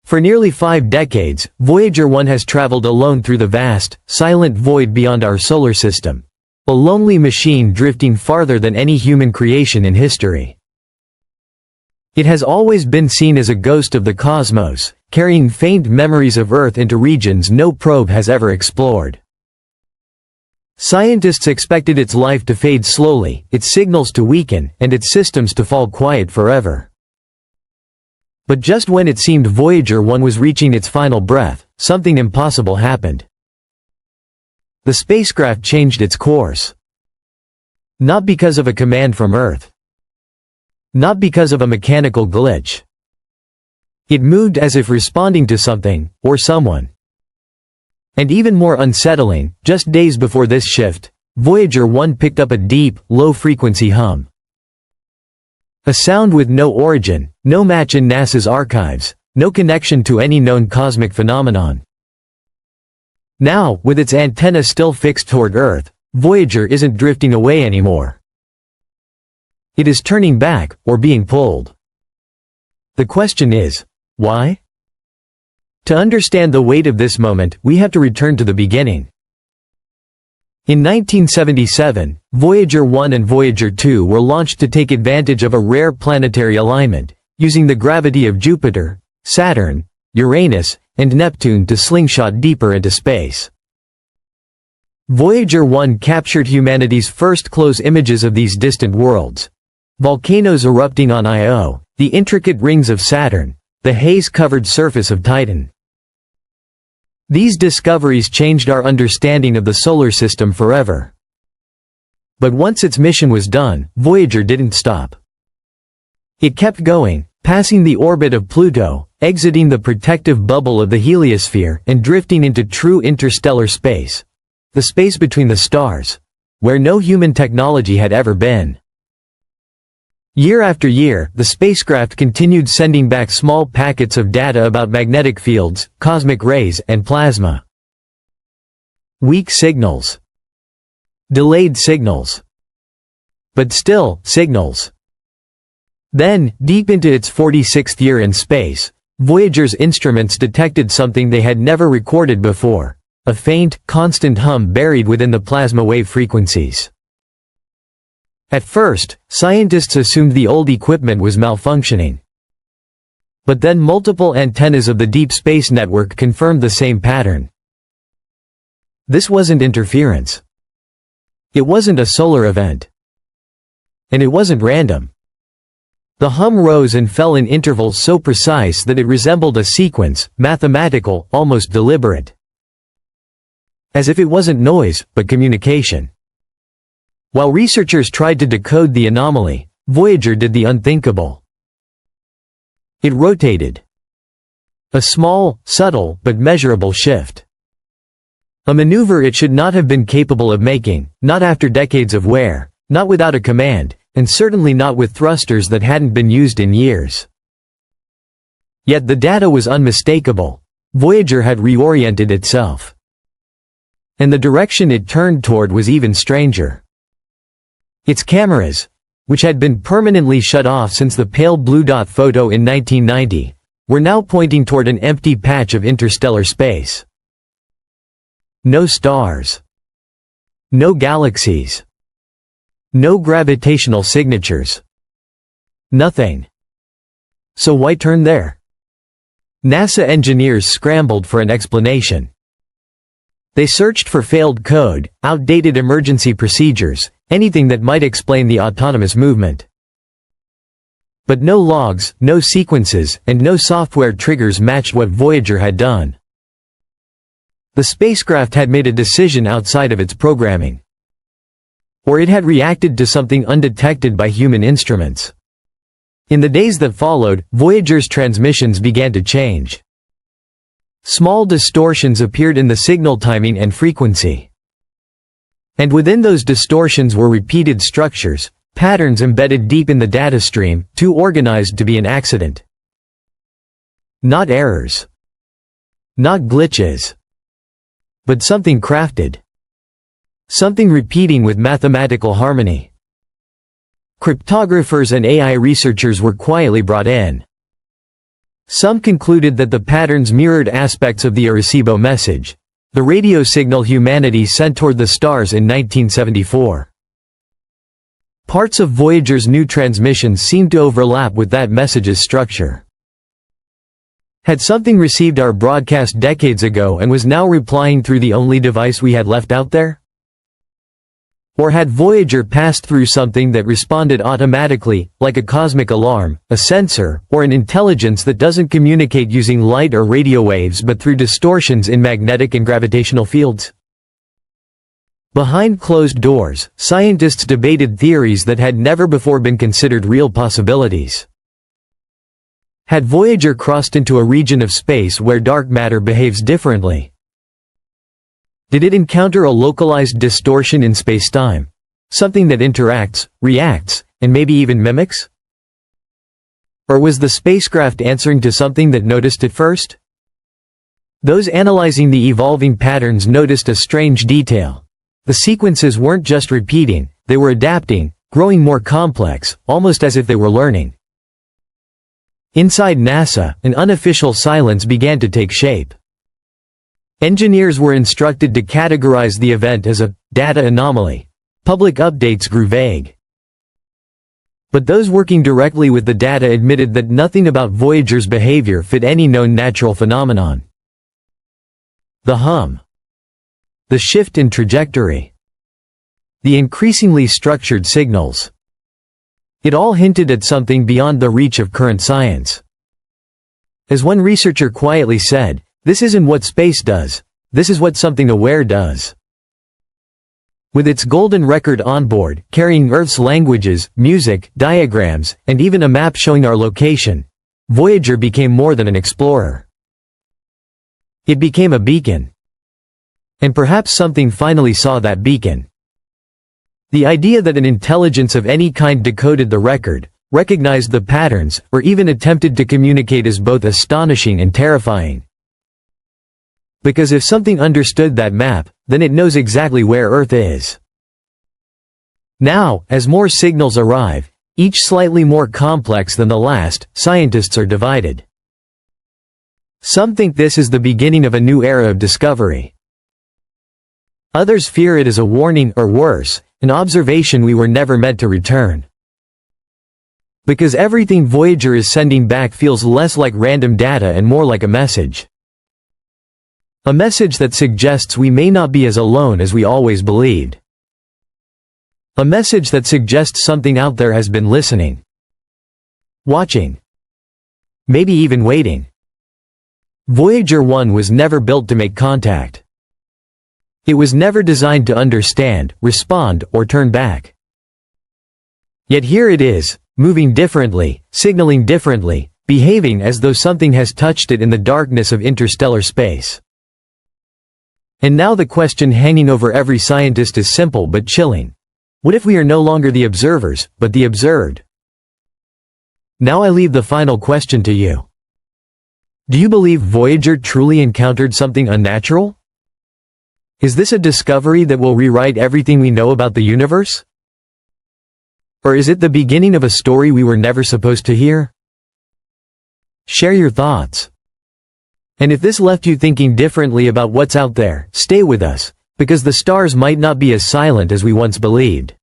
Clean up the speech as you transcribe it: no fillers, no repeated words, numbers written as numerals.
For nearly 5 decades, Voyager 1 has traveled alone through the vast, silent void beyond our solar system. A lonely machine drifting farther than any human creation in history. It has always been seen as a ghost of the cosmos, carrying faint memories of Earth into regions no probe has ever explored. Scientists expected its life to fade slowly, its signals to weaken, and its systems to fall quiet forever. But just when it seemed Voyager 1 was reaching its final breath, something impossible happened. The spacecraft changed its course. Not because of a command from Earth. Not because of a mechanical glitch. It moved as if responding to something, or someone. And even more unsettling, just days before this shift, Voyager 1 picked up a deep, low-frequency hum. A sound with no origin, no match in NASA's archives, no connection to any known cosmic phenomenon. Now, with its antenna still fixed toward Earth, Voyager isn't drifting away anymore. It is turning back, or being pulled. The question is, why? To understand the weight of this moment, we have to return to the beginning. In 1977, Voyager 1 and Voyager 2 were launched to take advantage of a rare planetary alignment, using the gravity of Jupiter, Saturn, Uranus, and Neptune to slingshot deeper into space. Voyager 1 captured humanity's first close images of these distant worlds. Volcanoes erupting on Io, the intricate rings of Saturn, the haze-covered surface of Titan. These discoveries changed our understanding of the solar system forever. But once its mission was done, Voyager didn't stop. It kept going, passing the orbit of Pluto, exiting the protective bubble of the heliosphere and drifting into true interstellar space. The space between the stars, where no human technology had ever been. Year after year, the spacecraft continued sending back small packets of data about magnetic fields, cosmic rays, and plasma. Weak signals. Delayed signals. But still, signals. Then, deep into its 46th year in space, Voyager's instruments detected something they had never recorded before, a faint, constant hum buried within the plasma wave frequencies. At first, scientists assumed the old equipment was malfunctioning. But then multiple antennas of the Deep Space Network confirmed the same pattern. This wasn't interference. It wasn't a solar event. And it wasn't random. The hum rose and fell in intervals so precise that it resembled a sequence, mathematical, almost deliberate. As if it wasn't noise, but communication. While researchers tried to decode the anomaly, Voyager did the unthinkable. It rotated. A small, subtle, but measurable shift. A maneuver it should not have been capable of making, not after decades of wear, not without a command, and certainly not with thrusters that hadn't been used in years. Yet the data was unmistakable. Voyager had reoriented itself. And the direction it turned toward was even stranger. Its cameras, which had been permanently shut off since the pale blue dot photo in 1990, were now pointing toward an empty patch of interstellar space. No stars. No galaxies. No gravitational signatures. Nothing. So why turn there? NASA engineers scrambled for an explanation. They searched for failed code, outdated emergency procedures, anything that might explain the autonomous movement. But no logs, no sequences, and no software triggers matched what Voyager had done. The spacecraft had made a decision outside of its programming. Or it had reacted to something undetected by human instruments. In the days that followed, Voyager's transmissions began to change. Small distortions appeared in the signal timing and frequency. And within those distortions were repeated structures, patterns embedded deep in the data stream, too organized to be an accident. Not errors. Not glitches. But something crafted. Something repeating with mathematical harmony. Cryptographers and AI researchers were quietly brought in. Some concluded that the patterns mirrored aspects of the Arecibo message, the radio signal humanity sent toward the stars in 1974. Parts of Voyager's new transmissions seemed to overlap with that message's structure. Had something received our broadcast decades ago and was now replying through the only device we had left out there? Or had Voyager passed through something that responded automatically, like a cosmic alarm, a sensor, or an intelligence that doesn't communicate using light or radio waves but through distortions in magnetic and gravitational fields? Behind closed doors, scientists debated theories that had never before been considered real possibilities. Had Voyager crossed into a region of space where dark matter behaves differently? Did it encounter a localized distortion in spacetime? Something that interacts, reacts, and maybe even mimics? Or was the spacecraft answering to something that noticed it first? Those analyzing the evolving patterns noticed a strange detail. The sequences weren't just repeating, they were adapting, growing more complex, almost as if they were learning. Inside NASA, an unofficial silence began to take shape. Engineers were instructed to categorize the event as a data anomaly. Public updates grew vague. But those working directly with the data admitted that nothing about Voyager's behavior fit any known natural phenomenon. The hum. The shift in trajectory. The increasingly structured signals. It all hinted at something beyond the reach of current science. As one researcher quietly said, "This isn't what space does. This is what something aware does." With its golden record on board, carrying Earth's languages, music, diagrams, and even a map showing our location, Voyager became more than an explorer. It became a beacon. And perhaps something finally saw that beacon. The idea that an intelligence of any kind decoded the record, recognized the patterns, or even attempted to communicate is both astonishing and terrifying. Because if something understood that map, then it knows exactly where Earth is. Now, as more signals arrive, each slightly more complex than the last, scientists are divided. Some think this is the beginning of a new era of discovery. Others fear it is a warning, or worse, an observation we were never meant to return. Because everything Voyager is sending back feels less like random data and more like a message. A message that suggests we may not be as alone as we always believed. A message that suggests something out there has been listening. Watching. Maybe even waiting. Voyager 1 was never built to make contact. It was never designed to understand, respond, or turn back. Yet here it is, moving differently, signaling differently, behaving as though something has touched it in the darkness of interstellar space. And now the question hanging over every scientist is simple but chilling. What if we are no longer the observers, but the observed? Now I leave the final question to you. Do you believe Voyager truly encountered something unnatural? Is this a discovery that will rewrite everything we know about the universe? Or is it the beginning of a story we were never supposed to hear? Share your thoughts. And if this left you thinking differently about what's out there, stay with us, because the stars might not be as silent as we once believed.